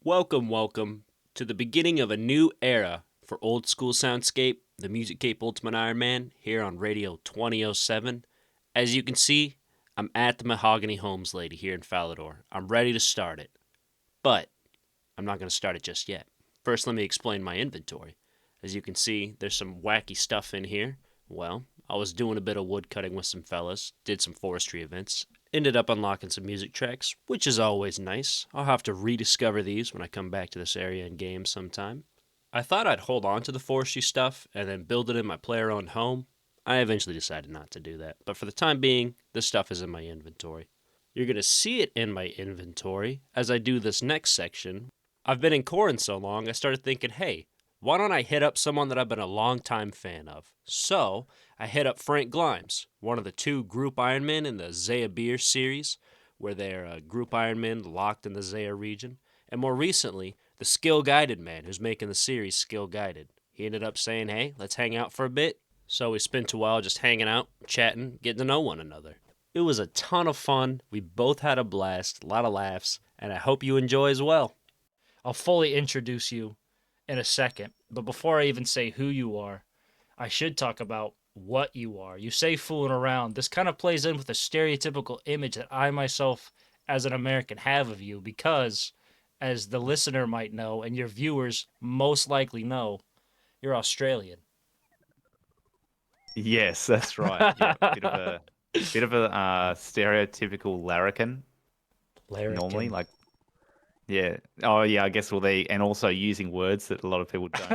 Welcome to the beginning of a new era for old school Soundscape, the Music Cape Ultimate Ironman, here on Radio 2007. As you can see, I'm at the Mahogany Homes Lady here in Falador. I'm ready to start it, but I'm not going to start it just yet. First, let me explain my inventory. As you can see, there's some wacky stuff in here. Well, I was doing a bit of wood cutting with some fellas, did some forestry events, ended up unlocking some music tracks, which is always nice. I'll have to rediscover these when I come back to this area in game sometime. I thought I'd hold on to the forestry stuff and then build it in my player-owned home. I eventually decided not to do that, but for the time being, this stuff is in my inventory. You're going to see it in my inventory as I do this next section. I've been in Kourend so long, I started thinking, hey, why don't I hit up someone that I've been a long-time fan of? So, I hit up FrankGlymes, one of the two group Ironmen in the Zeah Beer series, where they're a group Ironman locked in the Zeah region, and more recently, the Skill Guided man who's making the series Skill Guided. He ended up saying, hey, let's hang out for a bit. So we spent a while just hanging out, chatting, getting to know one another. It was a ton of fun. We both had a blast, a lot of laughs, and I hope you enjoy as well. I'll fully introduce you in a second, but before I even say who you are, I should talk about what you are. You say fooling around. This kind of plays in with the stereotypical image that I myself, as an American, have of you because, as the listener might know, and your viewers most likely know, you're Australian. Yes, that's right. Yeah, bit of a stereotypical larrikin normally. Larrikin. Like, yeah. Oh, yeah. I guess they and also using words that a lot of people don't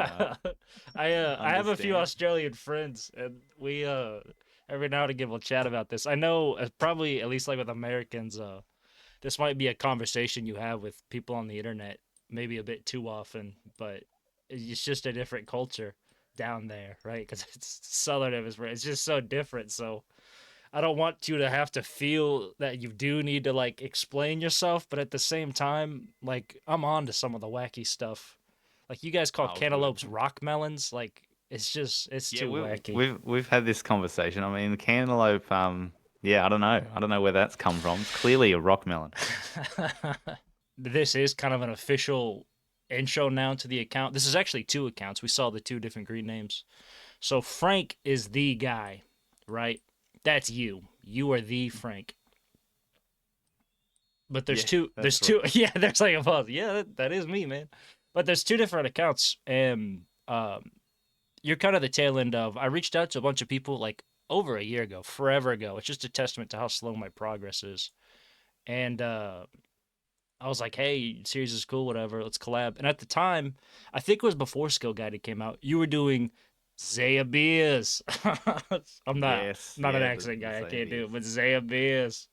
I have a few understand. Australian friends, and we every now and again we'll chat about this. I know probably at least like with Americans, this might be a conversation you have with people on the internet, maybe a bit too often, but it's just a different culture down there, right? Because it's Southern Hemisphere. It's just so different. So I don't want you to have to feel that you do need to like explain yourself, but at the same time, like I'm on to some of the wacky stuff. Like you guys call Oh, good. cantaloupes rock melons. Like it's Yeah, too we've wacky. we've we've had this conversation. I mean, the cantaloupe. Yeah, I don't know. I don't know where that's come from. It's clearly a rock melon. This is kind of an official intro now to the account. This is actually two accounts. We saw the two different green names. So Frank is the guy, right? That's you. You are the Frank. But there's Yeah, two. There's that's right. two. Yeah, there's like a pause. Yeah, that is me, man. But there's two different accounts, and you're kind of the tail end of. I reached out to a bunch of people like over a year ago, forever ago. It's just a testament to how slow my progress is. And I was like, hey, series is cool, whatever. Let's collab. And at the time, I think it was before Skill Guided came out. You were doing Zeah Beers. I'm not Yes, not an yeah, the accent the guy. I same can't do it, beers. but Zeah Beers.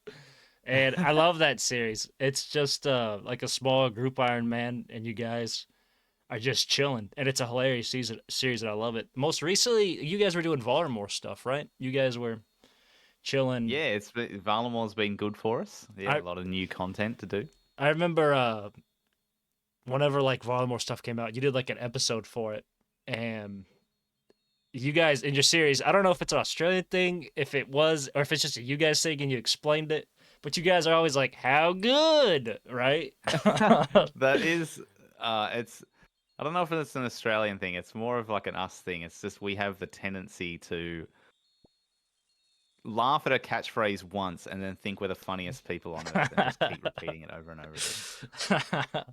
And I love that series. It's just like a small group Iron Man, and you guys are just chilling, and it's a hilarious series, and I love it. Most recently, you guys were doing Volleymoor stuff, right? You guys were chilling. Yeah, Varlamore's been good for us. Yeah, I a lot of new content to do. I remember whenever like Volleymoor stuff came out, you did like an episode for it, and you guys in your series. I don't know if it's an Australian thing, if it was, or if it's just a you guys thing, and you explained it. But you guys are always like, "How good?" Right? That is, it's. I don't know if it's an Australian thing. It's more of like an us thing. It's just we have the tendency to laugh at a catchphrase once and then think we're the funniest people on earth and just keep repeating it over and over again.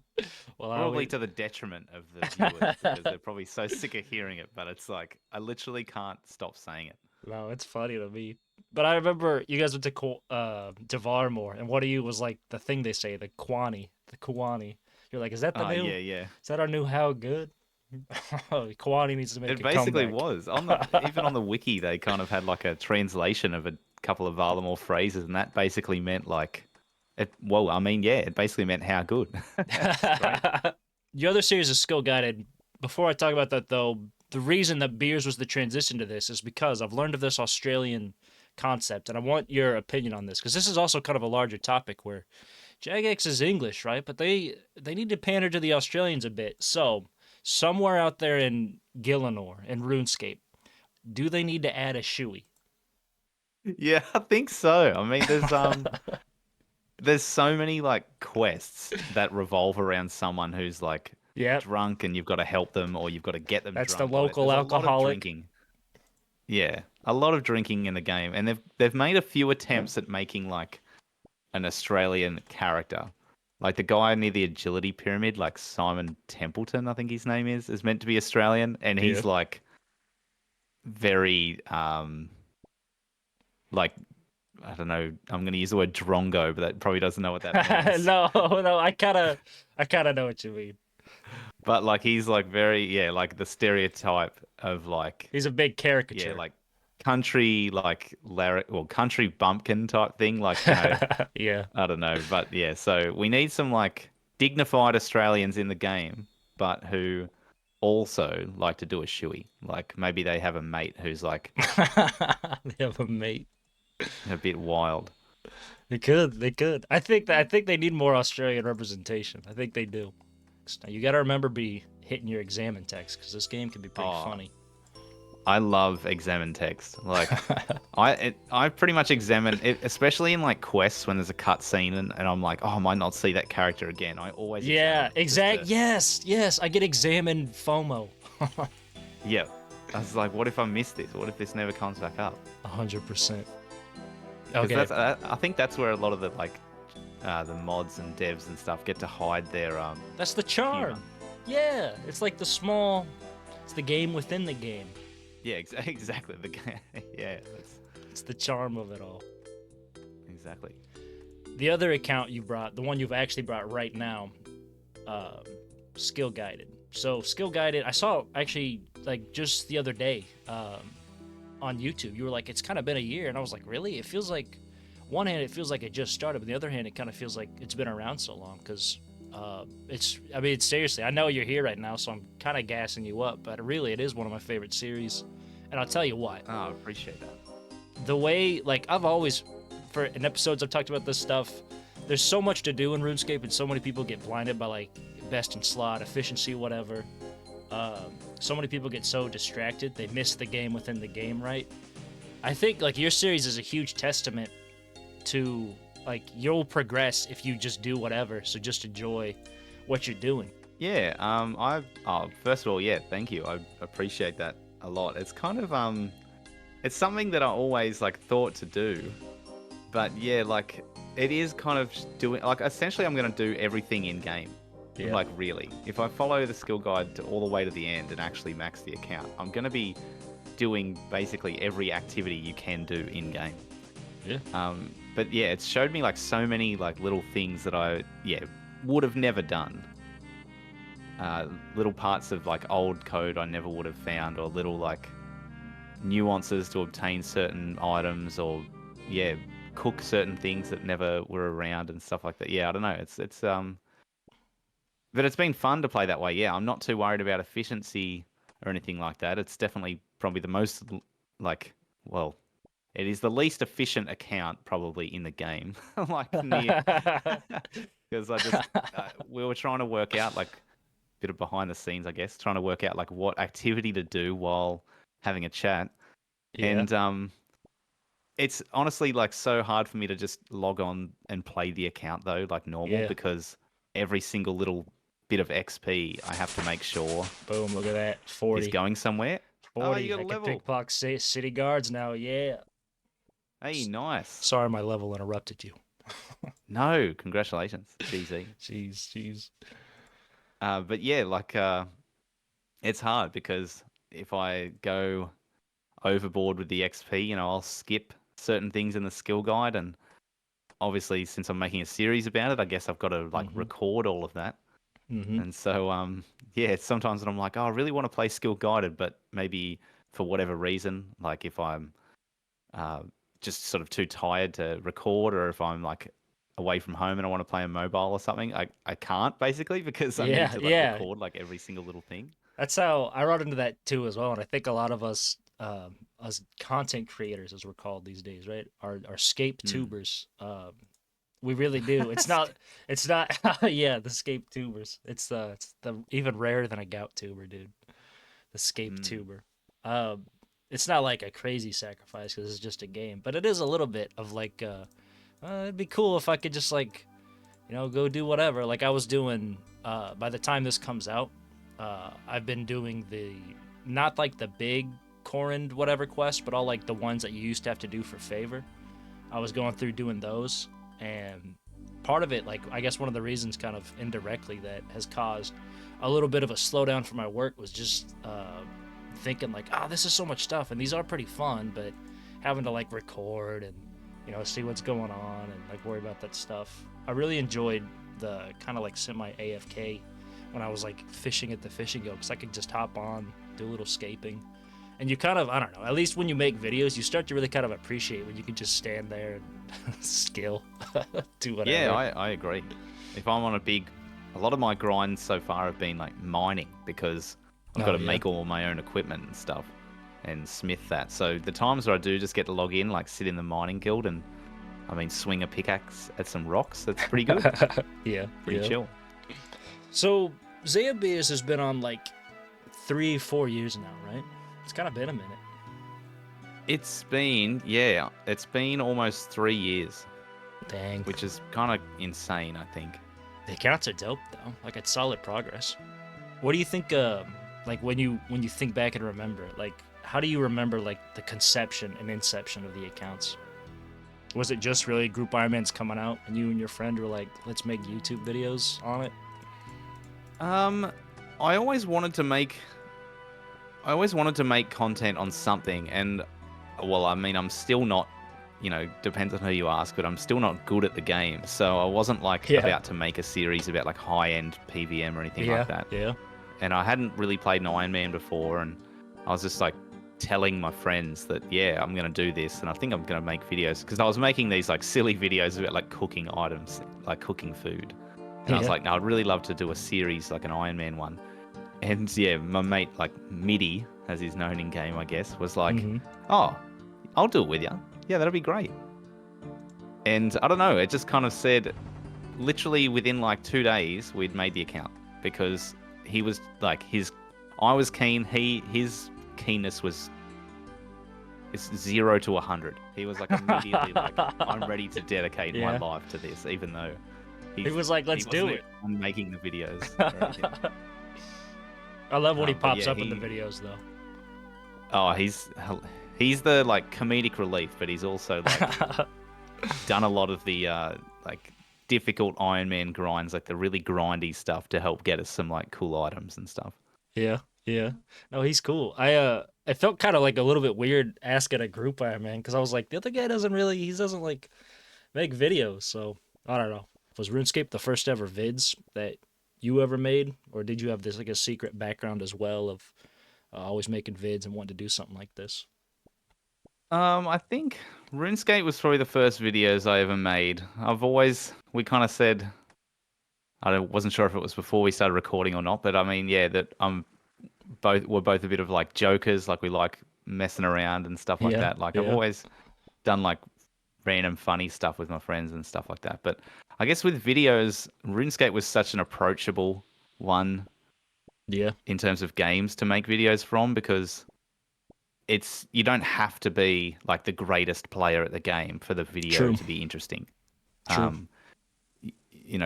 Well, I Probably always. to the detriment of the viewers because they're probably so sick of hearing it. But it's like I literally can't stop saying it. No, it's funny to me. But I remember you guys went to Varmore, and one of you was like the thing they say, the Kwani. You're like, Yeah, yeah. is that our new how good? Kwani needs to make It a basically comeback. was even on the wiki. They kind of had like a translation of a couple of Varlamore phrases, and that basically meant like it. Well, I mean, yeah, it basically meant how good. It's great. The other series is Skill Guided. Before I talk about that, though, the reason that beers was the transition to this is because I've learned of this Australian concept, and I want your opinion on this because this is also kind of a larger topic where Jagex is English, right? But they need to pander to the Australians a bit. So somewhere out there in Gillinor in Runescape, do they need to add a shoey? Yeah, I think so. I mean, there's so many like quests that revolve around someone who's like Yep. drunk and you've got to help them or you've got to get them That's the drunk on it. local There's a lot of alcoholic. drinking. Yeah, a lot of drinking in the game, and they've made a few attempts at making like an Australian character. Like the guy near the agility pyramid, like Simon Templeton, I think his name is meant to be Australian, and Yeah. he's like very like I don't know, I'm gonna use the word drongo, but that probably doesn't know what that means. No, no, I kinda know what you mean. But like he's like very like the stereotype of like He's a big yeah, caricature. like country like country bumpkin type thing, like you know, Yeah. I don't know, but yeah, so we need some like dignified Australians in the game, but who also like to do a shoey. Like maybe they have a mate who's like They have a mate. a bit wild. They could. They could. I think they need more Australian representation. I think they do. Now, you got to remember be hitting your exam and text because this game can be pretty Oh, funny. I love examine text. Like I pretty much examine it, especially in like quests when there's a cutscene and I'm like, oh, I might not see that character again. I always Yeah, examine just exact. to- Yes, yes. I get examined FOMO. Yeah. I was like, what if I miss this? What if this never comes back up? 100%. 'Cause Okay. I think that's where a lot of the like the mods and devs and stuff get to hide their That's the charm. humor. Yeah, it's like it's the game within the game. Yeah, exactly. The game. Yeah, that's It's the charm of it all. exactly. The other account you brought, the one you've actually brought right now, Skill Guided. So Skill Guided, I saw actually like just the other day on YouTube. You were like, it's kind of been a year, and I was like, really? It feels like, one hand, it feels like it just started, but the other hand, it kind of feels like it's been around so long because seriously, I know you're here right now, so I'm kind of gassing you up, but really, it is one of my favorite series, and I'll tell you why. Oh, I appreciate that. The way, like, I've always, in episodes I've talked about this stuff, there's so much to do in RuneScape, and so many people get blinded by, like, best in slot, efficiency, whatever. So many people get so distracted, they miss the game within the game, right? I think, like, your series is a huge testament to, like, you'll progress if you just do whatever, so just enjoy what you're doing. Yeah. First of all, yeah, thank you. I appreciate that a lot. It's kind of it's something that I always like thought to do, but yeah, like it is kind of doing like essentially I'm going to do everything in game. Yeah. Like really, if I follow the skill guide all the way to the end and actually max the account, I'm going to be doing basically every activity you can do in game. Yeah. But yeah, it's showed me like so many like little things that I would have never done. Little parts of like old code I never would have found, or little like nuances to obtain certain items, or cook certain things that never were around and stuff like that. Yeah, I don't know. It's but it's been fun to play that way. Yeah, I'm not too worried about efficiency or anything like that. It's definitely probably the most like it is the least efficient account probably in the game. Like near because I just we were trying to work out like a bit of behind the scenes, I guess, trying to work out like what activity to do while having a chat. Yeah. And it's honestly like so hard for me to just log on and play the account though, like normal, Yeah. because every single little bit of XP I have to make sure Boom, look at that. 40. is going somewhere. 40. Oh, you got a I can level. pickpocket city guards now, yeah. Hey, nice. Sorry my level interrupted you. No, congratulations, GZ. Jeez. But yeah, like it's hard because if I go overboard with the XP, you know, I'll skip certain things in the skill guide, and obviously since I'm making a series about it, I guess I've got to like record all of that. Mm-hmm. And so yeah, sometimes when I'm like, oh, I really want to play skill guided, but maybe for whatever reason, like if I'm just sort of too tired to record, or if I'm like away from home and I want to play a mobile or something, I can't basically because I need to like record like every single little thing. That's how I run into that too as well, and I think a lot of us content creators, as we're called these days, right, are scape tubers. We really do. It's not yeah, the scape tubers. It's the even rarer than a gout tuber, dude. The scape tuber. It's not like a crazy sacrifice because it's just a game, but it is a little bit of like it'd be cool if I could just like, go do whatever. Like I was doing. By the time this comes out, I've been doing not like the big Kourend whatever quest, but all like the ones that you used to have to do for favor. I was going through doing those, and part of it, like I guess one of the reasons kind of indirectly that has caused a little bit of a slowdown for my work was just thinking like, this is so much stuff, and these are pretty fun, but having to like record and see what's going on and like worry about that stuff. I really enjoyed the kind of like semi AFK when I was like fishing at the fishing guild, because I could just hop on, do a little scaping, and you kind of, I don't know, at least when you make videos, you start to really kind of appreciate when you can just stand there and skill, do whatever. Yeah, I agree. If I'm on a lot of my grinds so far have been like mining, because I've got to make all my own equipment and stuff and smith that. So the times where I do just get to log in, like sit in the mining guild and swing a pickaxe at some rocks, that's pretty good. Yeah. Pretty chill. So Zeah Beers has been on like 3-4 years now, right? It's kind of been a minute. It's been almost 3 years. Dang. Which is kind of insane, I think. The accounts are dope though. Like it's solid progress. What do you think? Like when you think back and remember, like how do you remember like the conception and inception of the accounts? Was it just really Group Ironman's coming out and you and your friend were like, let's make YouTube videos on it? I always wanted to make content on something, and well, I'm still not, depends on who you ask, but I'm still not good at the game. So I wasn't like about to make a series about like high-end PVM or anything like that. Yeah. And I hadn't really played an Ironman before, and I was just like telling my friends that, I'm going to do this, and I think I'm going to make videos, because I was making these like silly videos about like cooking items, like cooking food. And I was like, no, I'd really love to do a series, like an Ironman one. And my mate, like Midi, as he's known in game, I guess, was like, oh, I'll do it with you. Yeah, that'll be great. And I don't know, it just kind of said, literally within like 2 days, we'd made the account, because he was like, I was keen, his keenness was 0 to 100. He was like immediately like, I'm ready to dedicate my life to this, even though he was like, let's do it. I'm making the videos. I love when he pops up in the videos though. Oh, he's the like comedic relief, but he's also like done a lot of the like difficult Ironman grinds, like the really grindy stuff, to help get us some like cool items and stuff. Yeah. No, he's cool. I felt kind of like a little bit weird asking a group Ironman, because I was like, the other guy doesn't like make videos, so I don't know. Was RuneScape the first ever vids that you ever made, or did you have this like a secret background as well of always making vids and wanting to do something like this? I think RuneScape was probably the first videos I ever made. We kind of said, I wasn't sure if it was before we started recording or not, but I mean, that we're both a bit of like jokers, like we like messing around and stuff like that. Like I've always done like random funny stuff with my friends and stuff like that. But I guess with videos, RuneScape was such an approachable one. Yeah. In terms of games to make videos from, because you don't have to be like the greatest player at the game for the video to be interesting. True.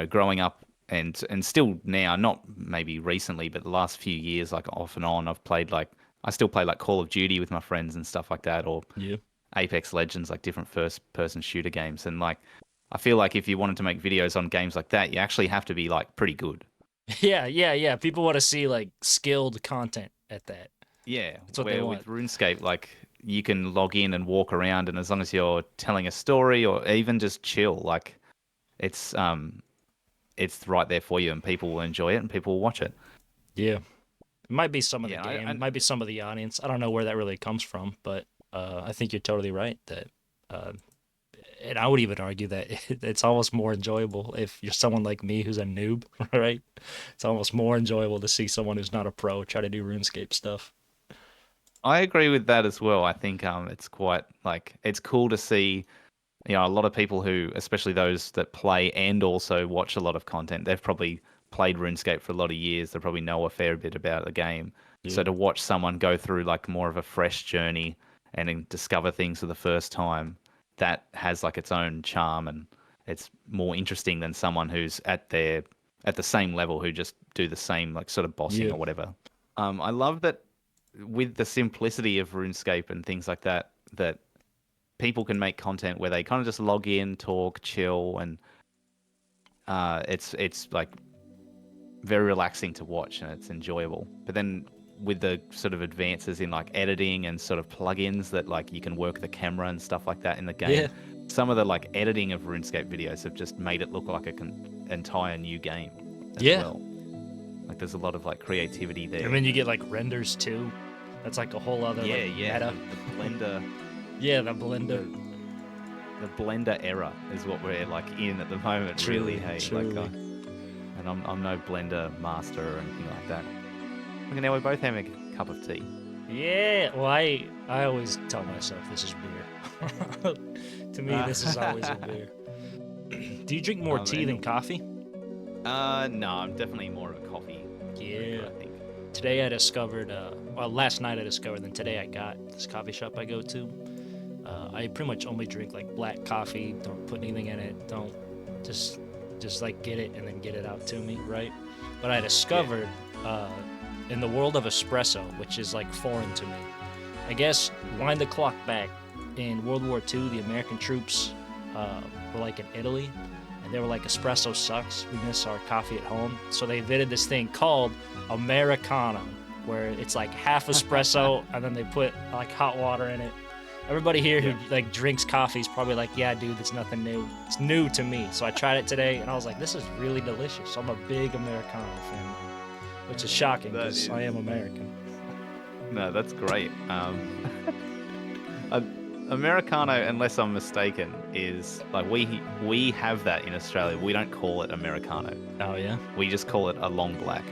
Growing up and still now, not maybe recently, but the last few years, like off and on, I still play like Call of Duty with my friends and stuff like that, or Apex Legends, like different first-person shooter games. And like, I feel like if you wanted to make videos on games like that, you actually have to be like pretty good. Yeah. People want to see like skilled content at that. Yeah, that's what they want. With RuneScape, like you can log in and walk around, and as long as you're telling a story or even just chill, like it's right there for you, and people will enjoy it and people will watch it. Yeah, it might be some of the game, it might be some of the audience. I don't know where that really comes from, but I think you're totally right that. And I would even argue that it's almost more enjoyable if you're someone like me who's a noob, right? It's almost more enjoyable to see someone who's not a pro try to do RuneScape stuff. I agree with that as well. I think it's quite like, it's cool to see, a lot of people who, especially those that play and also watch a lot of content, they've probably played RuneScape for a lot of years. They probably know a fair bit about the game. Yeah. So to watch someone go through like more of a fresh journey and discover things for the first time, that has like its own charm, and it's more interesting than someone who's at the same level who just do the same like sort of bossing Yeah. or whatever. I love that with the simplicity of RuneScape and things like that, that people can make content where they kind of just log in, talk, chill, and it's like very relaxing to watch and it's enjoyable. But then with the sort of advances in like editing and sort of plugins that like you can work the camera and stuff like that in the game, Yeah. some of the like editing of RuneScape videos have just made it look like an entire new game as Yeah. well. Like there's a lot of like creativity there. And then you get like renders too. That's like a whole other like, meta. The blender. Yeah, the blender. The blender era is what we're like in at the moment. Truly, really, hey, truly. like, and I'm no blender master or anything like that. Okay, now we're both having a cup of tea. Yeah. Well, I always tell myself this is beer. To me, this is always a beer. Do you drink more tea than coffee? No, I'm definitely more of a coffee. Yeah. I think. Today I discovered, well, last night I discovered, then today I got this coffee shop I go to. I pretty much only drink like black coffee, don't put anything in it, don't just like get it and then get it out to me, right? But I discovered in the world of espresso, which is like foreign to me, I guess, wind the clock back, in World War II, the American troops were like in Italy, and they were like, espresso sucks, we miss our coffee at home. So they invented this thing called Americano, where it's like half espresso and then they put like hot water in it. Everybody here who like drinks coffee is probably like, yeah, dude, it's nothing new. It's new to me. So I tried it today and I was like, this is really delicious. I'm a big Americano fan, which is shocking because I am American. No, that's great. Americano, unless I'm mistaken, is like we have that in Australia. We don't call it Americano. Oh yeah. We just call it a long black.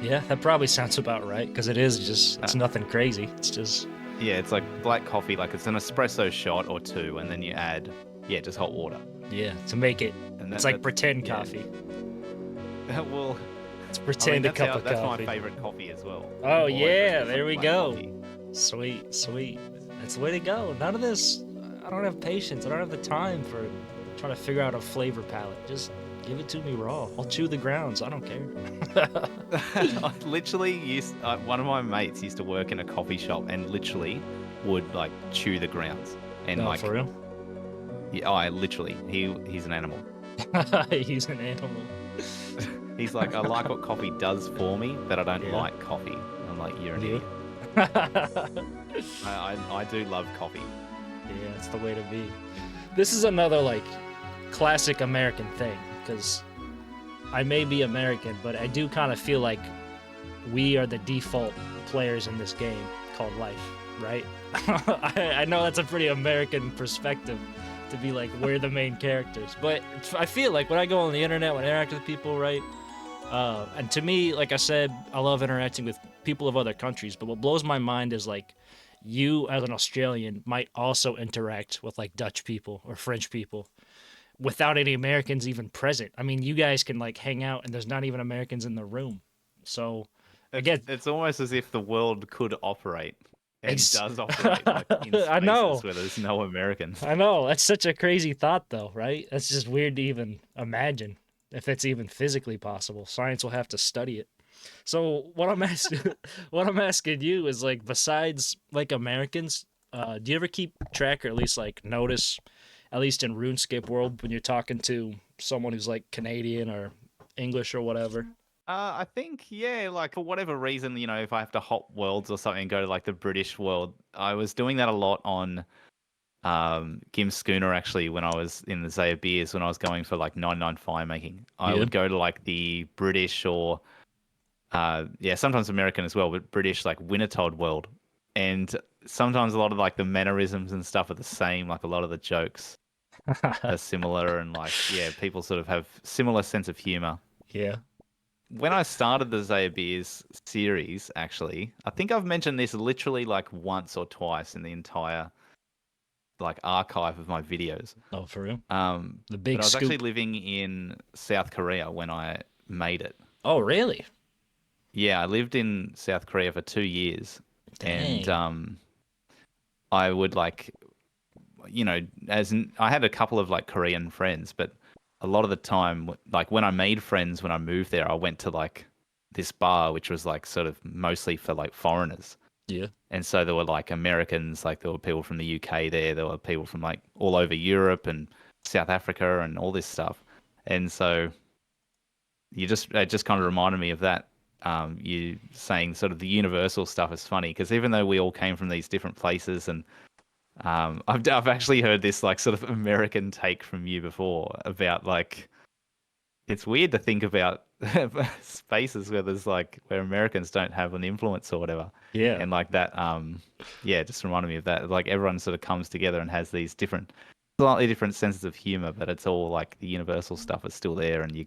Yeah, that probably sounds about right because it is just, it's nothing crazy. It's just. Yeah, it's like black coffee, like it's an espresso shot or two, and then you add, just hot water. Yeah, to make it. And It's like pretend coffee. Well, It's pretend a cup of that's coffee. my favorite coffee as well. Oh Always yeah, just there we black go. coffee. Sweet, sweet. That's the way to go. None of this. I don't have patience. I don't have the time for trying to figure out a flavor palette. Just give it to me raw. I'll chew the grounds. I don't care. I literally one of my mates used to work in a coffee shop and literally would like chew the grounds and No, like for real? Yeah, I literally he's an animal. He's an animal. He's like, I like what coffee does for me, but I don't like coffee. I'm like, you're an idiot. I do love coffee. Yeah, it's the way to be. This is another like classic American thing because I may be American, but I do kind of feel like we are the default players in this game called life, right? I know that's a pretty American perspective to be like, we're the main characters, but I feel like when I go on the internet, when I interact with people, right? And to me, like I said, I love interacting with people of other countries, but what blows my mind is like, you as an Australian might also interact with like Dutch people or French people without any Americans even present. I mean, you guys can like hang out and there's not even Americans in the room. So again, it's almost as if the world could operate and does operate like in I know. spaces where there's no Americans. I know. That's such a crazy thought though, right? That's just weird to even imagine if it's even physically possible. Science will have to study it. So what I'm asking you is like, besides like Americans, do you ever keep track or at least like notice, at least in RuneScape world, when you're talking to someone who's like Canadian or English or whatever? I think, like for whatever reason, if I have to hop worlds or something and go to like the British world, I was doing that a lot on Gim Schooner actually when I was in the Zeah beers when I was going for like 99 fire making. I would go to like the British or sometimes American as well, but British like Wintertold world. And sometimes a lot of like the mannerisms and stuff are the same, like a lot of the jokes are similar and like, people sort of have similar sense of humor. Yeah. When I started the Zeah Beers series, actually, I think I've mentioned this literally like once or twice in the entire like archive of my videos. Oh, for real? The big but I was scoop. actually living in South Korea when I made it. Oh, really? Yeah, I lived in South Korea for 2 years. Dang. And I would like I had a couple of like Korean friends, but a lot of the time, like when I made friends when I moved there, I went to like this bar which was like sort of mostly for like foreigners. Yeah. And so there were like Americans, like there were people from the UK there were people from like all over Europe and South Africa and all this stuff. And so it just kind of reminded me of that. You saying sort of the universal stuff is funny because even though we all came from these different places, and I've actually heard this like sort of American take from you before about like it's weird to think about spaces where there's like where Americans don't have an influence or whatever. Yeah. And like that, yeah, it just reminded me of that. Like everyone sort of comes together and has these slightly different senses of humor, but it's all like the universal stuff is still there, and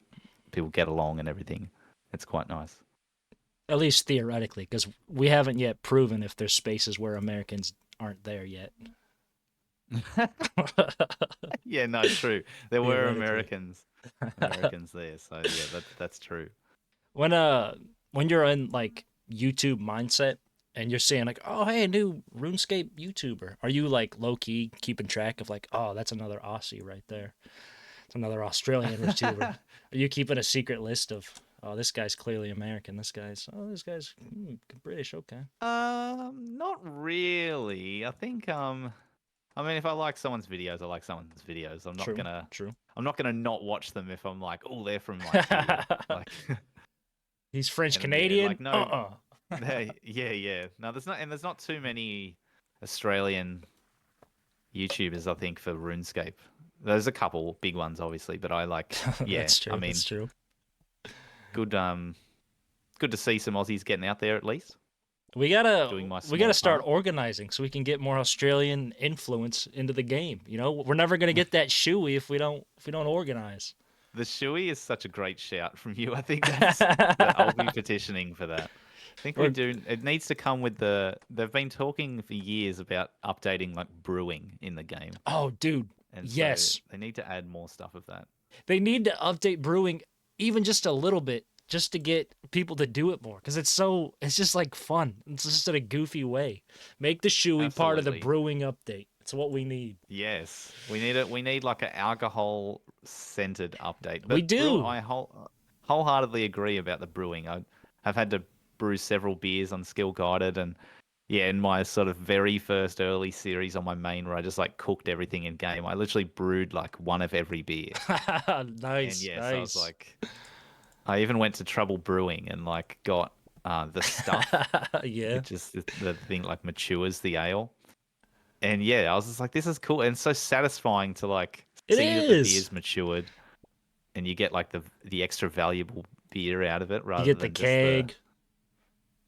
people get along and everything. It's quite nice. At least theoretically, because we haven't yet proven if there's spaces where Americans aren't there yet. Yeah, no, true. There were Theoretically. Americans there, so yeah, that's true. When you're in like YouTube mindset and you're seeing like, oh hey, a new RuneScape YouTuber, are you like low key keeping track of like, oh that's another Aussie right there, it's another Australian YouTuber? Are you keeping a secret list of, oh this guy's clearly American, this guy's British, okay? Not really. I think I mean, if I like someone's videos, I like someone's videos. True. I'm not gonna not watch them if I'm like, oh, they're from like here. Like He's French and, Canadian. Yeah, like no, yeah. No, there's not too many Australian YouTubers, I think, for RuneScape. There's a couple big ones, obviously, but I like, yeah. That's true. I mean, that's true. good to see some Aussies getting out there at least. We Doing my gotta small start part. organizing so we can get more Australian influence into the game. You know, we're never gonna get that shoey if we don't organize. The shoey is such a great shout from you. I think I'll be petitioning for that. I think we do. It needs to come with they've been talking for years about updating like brewing in the game. Oh, dude. And yes. So they need to add more stuff of that. They need to update brewing even just a little bit, just to get people to do it more, because it's just like fun. It's just in a goofy way. Make the shoey part of the Absolutely. brewing update. It's what we need. Yes, we need it. We need like an alcohol-centered update. We do. I wholeheartedly agree about the brewing. I've had to brew several beers on Skill Guided, and yeah, in my sort of very first early series on my main, where I just like cooked everything in game, I literally brewed like one of every beer. Nice. And yes, nice. I was like, I even went to Trouble Brewing and like got the stuff, yeah. which is the thing like matures the ale. And yeah, I was just like, this is cool, and it's so satisfying to like It see that the is. beer's matured, and you get like the extra valuable beer out of it rather You get than the keg.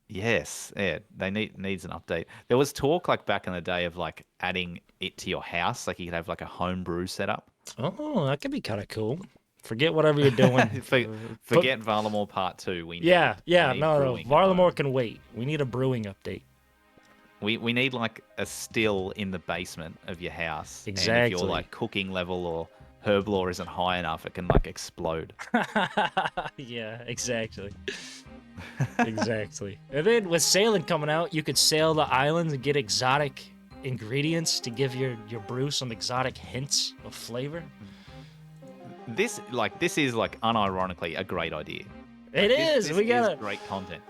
Yes, yeah, they needs an update. There was talk like back in the day of like adding it to your house, like you could have like a home brew setup. Oh, that could be kind of cool. Forget whatever you're doing. Forget Varlamore Part 2. We no. brewing at Varlamore home. can wait. We need a brewing update. We need like a still in the basement of your house. And if Exactly. your like cooking level or herb lore isn't high enough, it can like explode. Yeah, exactly. Exactly. And then with sailing coming out, you could sail the islands and get exotic ingredients to give your brew some exotic hints of flavor. This is like unironically a great idea. It is. This We gotta is great content.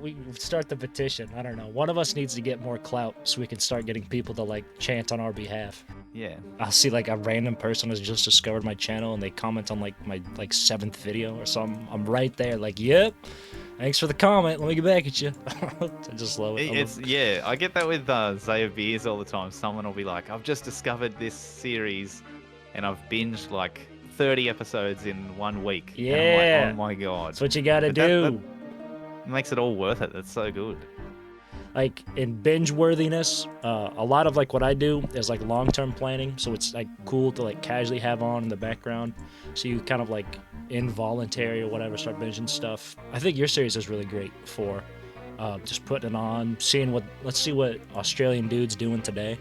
we start the petition. I don't know. One of us needs to get more clout so we can start getting people to like chant on our behalf. Yeah. I'll see like a random person has just discovered my channel and they comment on like my like 7th video or something. I'm right there like, yep, thanks for the comment. Let me get back at you. I just love it. Yeah, I get that with Zeah beers all the time. Someone will be like, I've just discovered this series and I've binged like 30 episodes in 1 week. Yeah. And I'm like, oh my god. That's what you gotta But do. that makes it all worth it. That's so good. Like in binge worthiness, a lot of like what I do is like long-term planning, so it's like cool to like casually have on in the background, so you kind of like involuntary or whatever start binging stuff. I think your series is really great for just putting it on, let's see what Australian dude's doing today,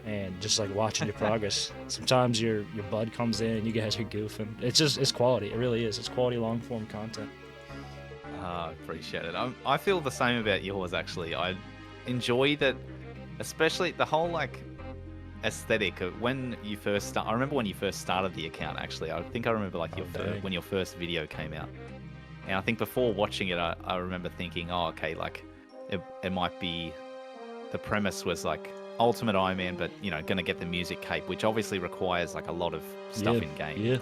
and just like watching your progress. Sometimes your bud comes in, you guys are goofing. It's quality. It really is. It's quality long-form content. I appreciate it. I feel the same about yours, actually. I enjoy that, especially the whole, like, aesthetic of when you first start. I remember when you first started the account. Actually, I think I remember like when your first video came out, and I think before watching it, I remember thinking, oh, okay, like it might be. The premise was like Ultimate Iron Man, but going to get the music cape, which obviously requires like a lot of stuff in game. Yeah.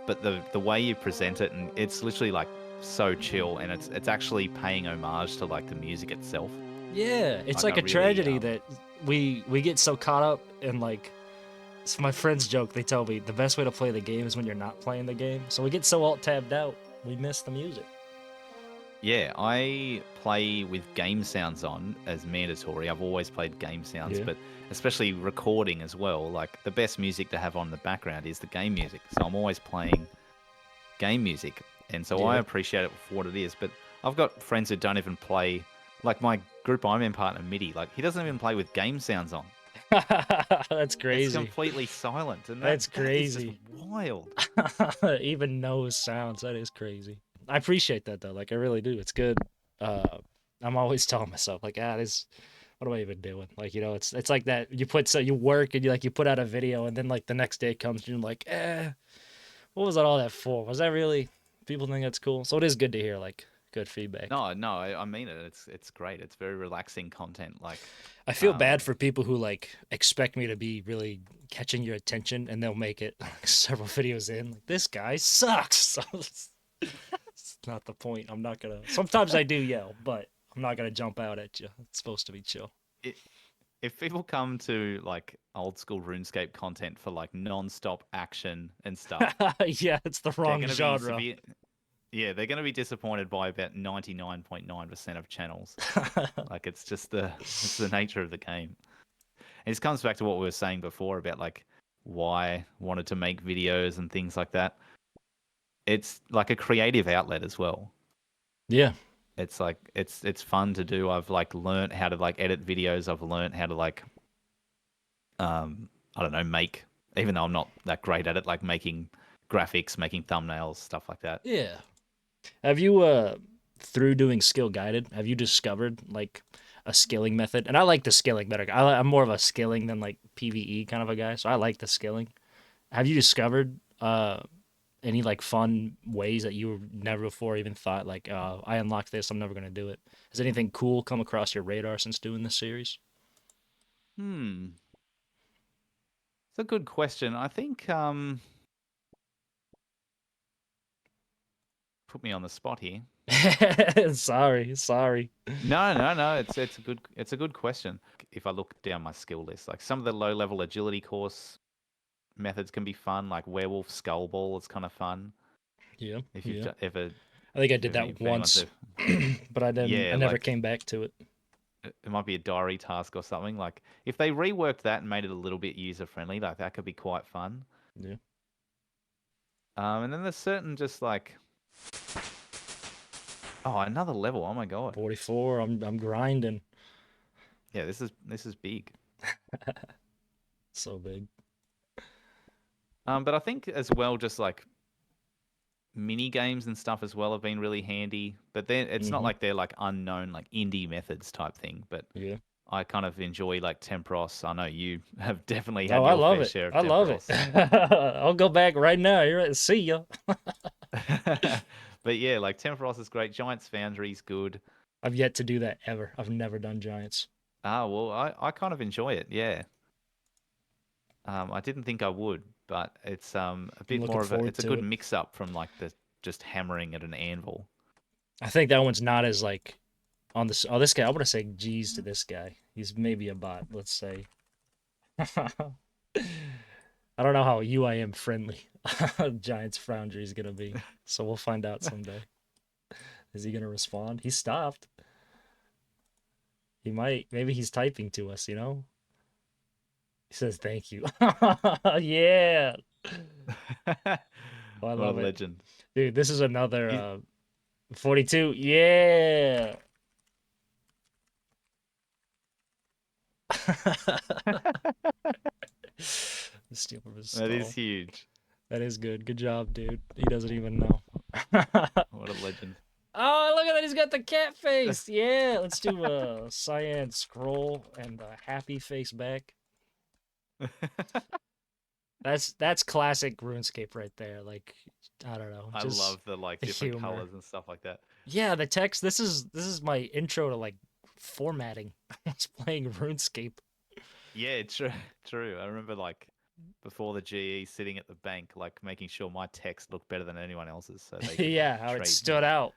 But the way you present it, and it's literally like so chill, and it's actually paying homage to like the music itself. Yeah, it's like a tragedy that we get so caught up in like. It's my friends joke. They tell me the best way to play the game is when you're not playing the game. So we get so alt tabbed out, we miss the music. Yeah, I play with game sounds on as mandatory. I've always played game sounds, but especially recording as well. Like the best music to have on the background is the game music. So I'm always playing game music, and so I appreciate it for what it is. But I've got friends who don't even play. Like my group Ironman partner, Mitty, like he doesn't even play with game sounds on. That's crazy. It's completely silent, and that's crazy. That is just wild. Even knows sounds. That is crazy. I appreciate that though. Like I really do. It's good. I'm always telling myself like, this. What am I even doing? Like it's like that. You work and you put out a video, and then like the next day comes and you're like, what was all that for? Was that really? People think that's cool. So it is good to hear like good feedback. No, I mean it. It's great. It's very relaxing content. Like I feel bad for people who like expect me to be really catching your attention, and they'll make it like, several videos in. Like this guy sucks. So it's not the point. I'm not gonna. Sometimes I do yell, but I'm not gonna jump out at you. It's supposed to be chill. If people come to like old school RuneScape content for like non-stop action and stuff, yeah, it's the wrong genre. Yeah, they're going to be disappointed by about 99.9% of channels. Like it's just it's the nature of the game. And it comes back to what we were saying before about like why I wanted to make videos and things like that. It's like a creative outlet as well. Yeah. It's like it's fun to do. I've like learned how to like edit videos. I've learned how to like I don't know, make, even though I'm not that great at it, like making graphics, making thumbnails, stuff like that. Yeah. Have you through doing skill guided, have you discovered like a skilling method? And I like the skilling better. I'm more of a skilling than like PvE kind of a guy, so I like the skilling. Have you discovered any like fun ways that you never before even thought like I unlocked this, I'm never gonna do it? Has anything cool come across your radar since doing this series? It's a good question. I think put me on the spot here. Sorry. No. It's a good question. If I look down my skill list, like some of the low level agility course methods can be fun, like werewolf skull ball is kind of fun. Yeah. If you've ever, I think I did that once, but I didn't. I never came back to it. It might be a diary task or something. Like if they reworked that and made it a little bit user friendly, like that could be quite fun. Yeah. And then there's certain just like, another level. Oh my god. 44. I'm grinding. Yeah, this is big. So big. But I think as well, just like mini games and stuff as well have been really handy. But then it's not like they're like unknown, like indie methods type thing. But yeah, I kind of enjoy like Tempros. I know you have definitely had I your love fair it. share of I love it. I'll go back right now. You're right. See ya. But yeah, like Tempros is great. Giants Foundry's good. I've yet to do that ever. I've never done Giants. Well, I kind of enjoy it. Yeah. I didn't think I would, but it's a bit more of it's a good mix up from like the just hammering at an anvil. I think that one's not as like on this. Oh, this guy. I want to say G's to this guy. He's maybe a bot. Let's say. I don't know how UIM friendly Giants Foundry is gonna be, so we'll find out someday. Is he gonna respond? He stopped. He might. Maybe he's typing to us. He says thank you. Yeah. What a legend. Dude, this is another 42. Yeah. That is huge. That is good. Good job, dude. He doesn't even know. What a legend. Oh, look at that. He's got the cat face. Yeah. Let's do a cyan scroll and a happy face back. That's classic RuneScape right there. Like, I don't know, I just love the like the different humor. colors and stuff like that. Yeah, the text. This is my intro to like formatting. I was playing RuneScape. Yeah, true, true. I remember like before the GE sitting at the bank, like making sure my text looked better than anyone else's, so they could Yeah, like how it trade stood me. out.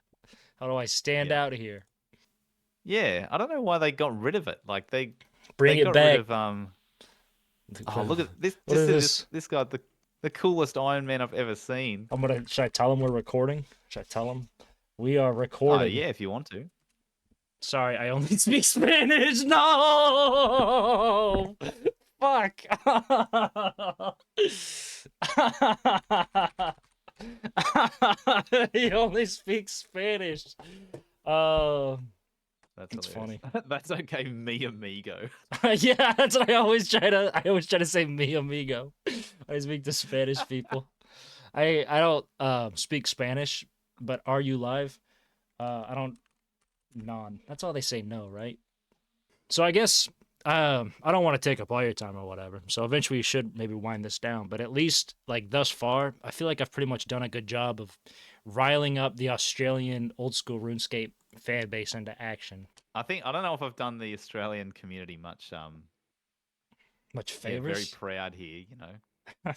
How do I stand Yeah, out here? yeah. I don't know why they got rid of it. Like they Bring it got rid back. of Oh, look at this! What Just is see this? this guy, the coolest Iron Man I've ever seen. Should I tell him we're recording? Should I tell him we are Oh recording? yeah, if you want to. Sorry, I only speak Spanish. No, fuck. He only speaks Spanish. Uh, That's it's hilarious. funny. That's okay, mi amigo. Yeah, that's what I always try to. I always try to say mi amigo. I speak to Spanish people. I don't speak Spanish, but are you live? I don't non. That's all they say no, right? So I guess I don't want to take up all your time or whatever. So eventually we should maybe wind this down. But at least like thus far, I feel like I've pretty much done a good job of riling up the Australian old school RuneScape fan base into action. I don't know if I've done the Australian community much. Much Yeah, very favors. proud here. You know.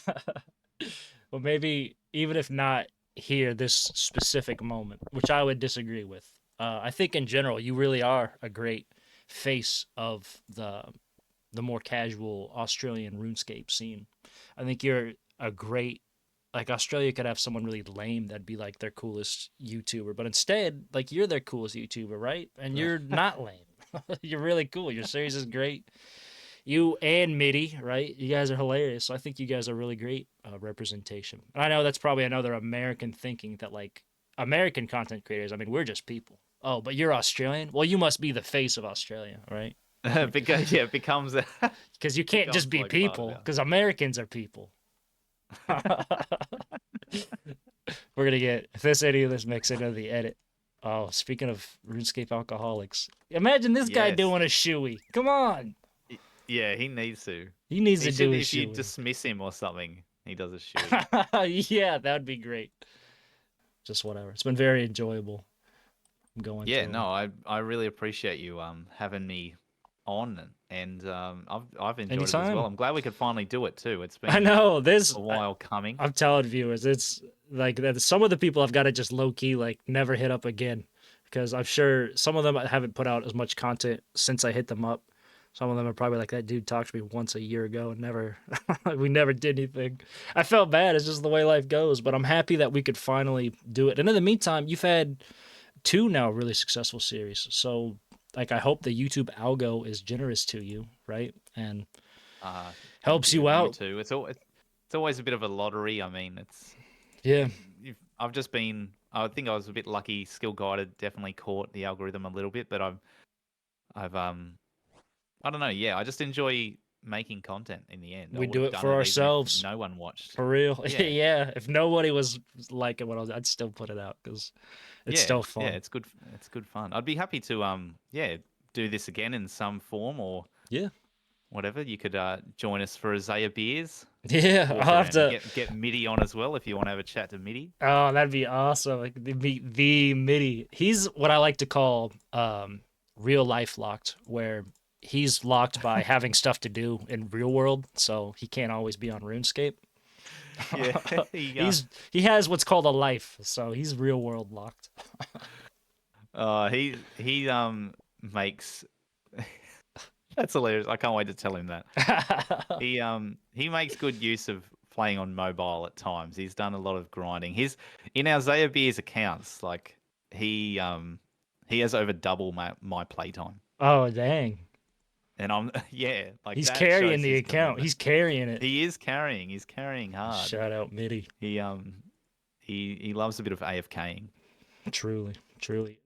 Well, maybe even if not here, this specific moment, which I would disagree with. I think in general, you really are a great face of the more casual Australian RuneScape scene. I think you're a great like Australia could have someone really lame that'd be like their coolest YouTuber, but instead, like you're their coolest YouTuber, right? And you're not lame. You're really cool. Your series is great. You and Mitty, right? You guys are hilarious. So I think you guys are really great representation. And I know that's probably another American thinking that like American content creators. I mean, we're just people. Oh, but you're Australian. Well, you must be the face of Australia, right? Because yeah, it becomes Because you can't just becomes be like part of people. it. Because Americans are people. We're gonna get if this any of this makes it into the edit. Oh, speaking of RuneScape alcoholics, imagine this guy Yes. doing a shoey. Come on, Yeah, he needs to. he needs He to should do a if you shoey. dismiss him or something. He does a shoot. Yeah, that would be great. Just whatever. It's been very enjoyable. I'm going Yeah, to no, I really appreciate you having me on, and I've enjoyed it as well. anytime. I'm glad we could finally do it too. It's I been know this. a while coming. I'm telling viewers, it's like that. Some of the people I've got to just low key like never hit up again, because I'm sure some of them haven't put out as much content since I hit them up. Some of them are probably like that dude talked to me once a year ago and never we never did anything. I felt bad. It's just the way life goes, but I'm happy that we could finally do it. And in the meantime, you've had two now really successful series. So like I hope the YouTube algo is generous to you, right? And Thank helps you. you You out. too. It's always a bit of a lottery. I mean, Yeah. I've just been. I think I was a bit lucky. Skill Guided definitely caught the algorithm a little bit, but I've I don't know. Yeah, I just enjoy making content in the end. I We would do have it done for it even if ourselves. no one watched. For real. Yeah, Yeah. If nobody was liking what I was, I'd still put it out because it's yeah, still yeah. fun. It's good. It's good fun. I'd be happy to yeah do this again in some form or Yeah. whatever. You could join us for a Zeah beers. Yeah. Walk I'll have around and to. get Mitty on as well if you want to have a chat to Mitty. Oh, that'd be awesome. Like the MIDI. He's what I like to call real life locked, where he's locked by having stuff to do in real world, so he can't always be on RuneScape. Yeah, He has what's called a life, so he's real world locked. he makes that's hilarious. I can't wait to tell him that. He makes good use of playing on mobile at times. He's done a lot of grinding. He's in our Zeah Beers accounts, like he has over double my playtime. Oh dang. And I'm yeah, like He's that carrying shows the his account. commitment. He's carrying it. He is carrying. He's carrying hard. Shout out MIDI. He he loves a bit of AFKing. Truly, truly.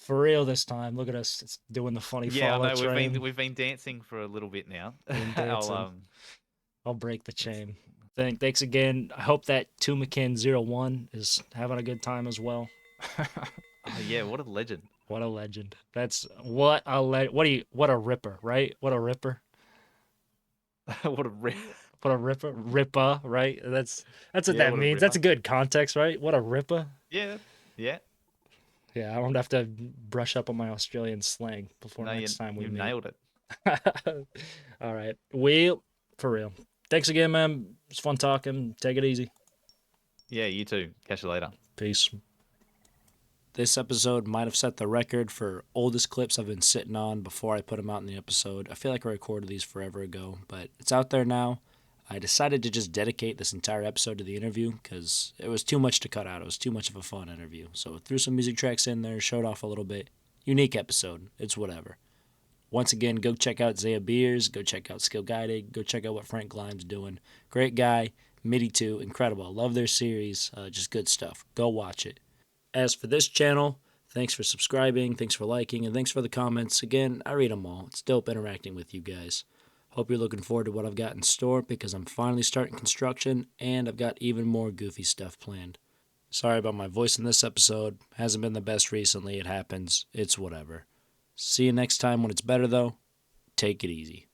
For real this time. Look at us. It's doing the funny Yeah, I follow know train. we've been dancing for a little bit now. Been I'll dancing. I'll break the chain. Thanks again. I hope that Tumakin01 is having a good time as well. oh yeah, what a legend. What a legend. That's what a ripper, right? What a ripper. what a rip. What a ripper. Ripper, right? That's what Yeah, that what a means. That's a ripper. good context, right? What a ripper. Yeah, yeah. Yeah, I'm gonna have to brush up on my Australian slang before No, next time we you meet. nailed it. All right. Well, for real. Thanks again, man. It's fun talking. Take it easy. Yeah, you too. Catch you later. Peace. This episode might have set the record for oldest clips I've been sitting on before I put them out in the episode. I feel like I recorded these forever ago, but it's out there now. I decided to just dedicate this entire episode to the interview because it was too much to cut out. It was too much of a fun interview. So threw some music tracks in there, showed off a little bit. Unique episode. It's whatever. Once again, go check out Zeah Beers. Go check out Skill Guided. Go check out what FrankGlymes doing. Great guy. MIDI 2. Incredible. I love their series. Just good stuff. Go watch it. As for this channel, thanks for subscribing, thanks for liking, and thanks for the comments. Again, I read them all. It's dope interacting with you guys. Hope you're looking forward to what I've got in store because I'm finally starting construction and I've got even more goofy stuff planned. Sorry about my voice in this episode. Hasn't been the best recently. It happens. It's whatever. See you next time when it's better, though. Take it easy.